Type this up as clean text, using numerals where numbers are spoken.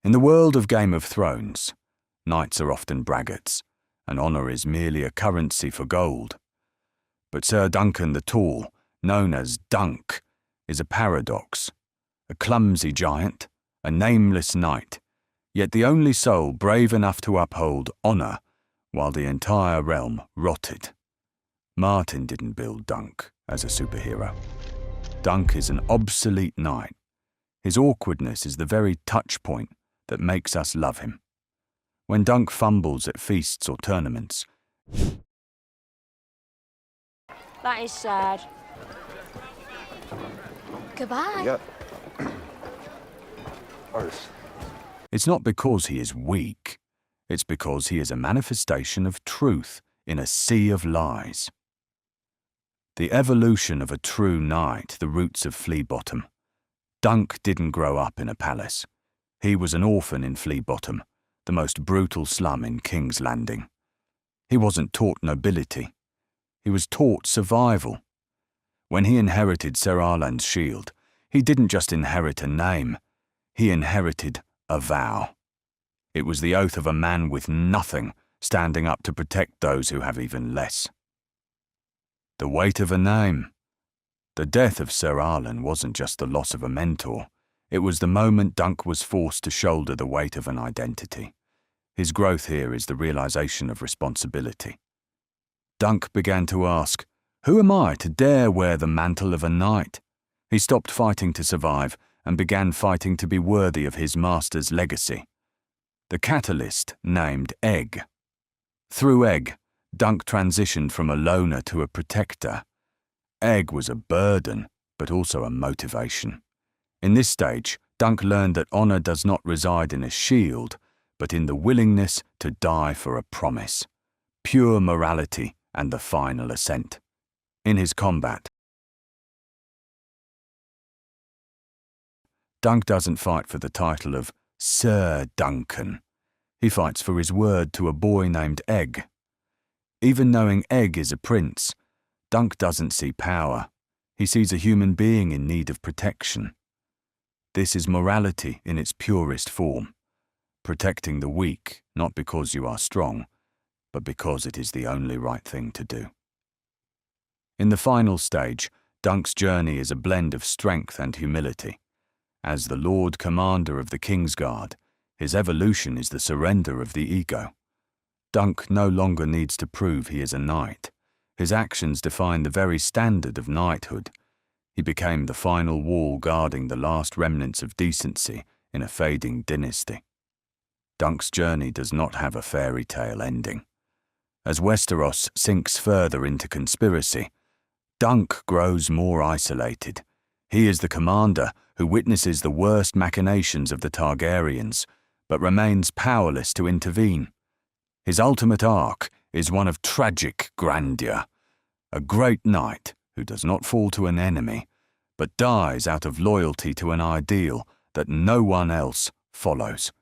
In the world of Game of Thrones, knights are often braggarts, and honour is merely a currency for gold. But Ser Duncan the Tall, known as Dunk, is a paradox, a clumsy giant, a nameless knight, yet the only soul brave enough to uphold honour while the entire realm rotted. Martin didn't build Dunk as a superhero. Dunk is an obsolete knight. His awkwardness is the very touch point that makes us love him. When Dunk fumbles at feasts or tournaments, that is sad. Goodbye. Yep. It's not because he is weak. It's because he is a manifestation of truth in a sea of lies. The evolution of a true knight, the roots of Flea Bottom. Dunk didn't grow up in a palace. He was an orphan in Flea Bottom, the most brutal slum in King's Landing. He wasn't taught nobility. He was taught survival. When he inherited Ser Arlan's shield, he didn't just inherit a name. He inherited a vow. It was the oath of a man with nothing, standing up to protect those who have even less. The weight of a name. The death of Ser Arlan wasn't just the loss of a mentor. It was the moment Dunk was forced to shoulder the weight of an identity. His growth here is the realization of responsibility. Dunk began to ask, "Who am I to dare wear the mantle of a knight?" He stopped fighting to survive and began fighting to be worthy of his master's legacy. The catalyst named Egg. Through Egg, Dunk transitioned from a loner to a protector. Egg was a burden, but also a motivation. In this stage, Dunk learned that honour does not reside in a shield, but in the willingness to die for a promise. Pure morality and the final ascent. In his combat, Dunk doesn't fight for the title of Ser Duncan. He fights for his word to a boy named Egg. Even knowing Egg is a prince, Dunk doesn't see power. He sees a human being in need of protection. This is morality in its purest form. Protecting the weak, not because you are strong, but because it is the only right thing to do. In the final stage, Dunk's journey is a blend of strength and humility. As the Lord Commander of the Kingsguard, his evolution is the surrender of the ego. Dunk no longer needs to prove he is a knight. His actions define the very standard of knighthood. He became the final wall guarding the last remnants of decency in a fading dynasty. Dunk's journey does not have a fairy tale ending. As Westeros sinks further into conspiracy, Dunk grows more isolated. He is the commander who witnesses the worst machinations of the Targaryens, but remains powerless to intervene. His ultimate arc is one of tragic grandeur. A great knight who does not fall to an enemy, but dies out of loyalty to an ideal that no one else follows.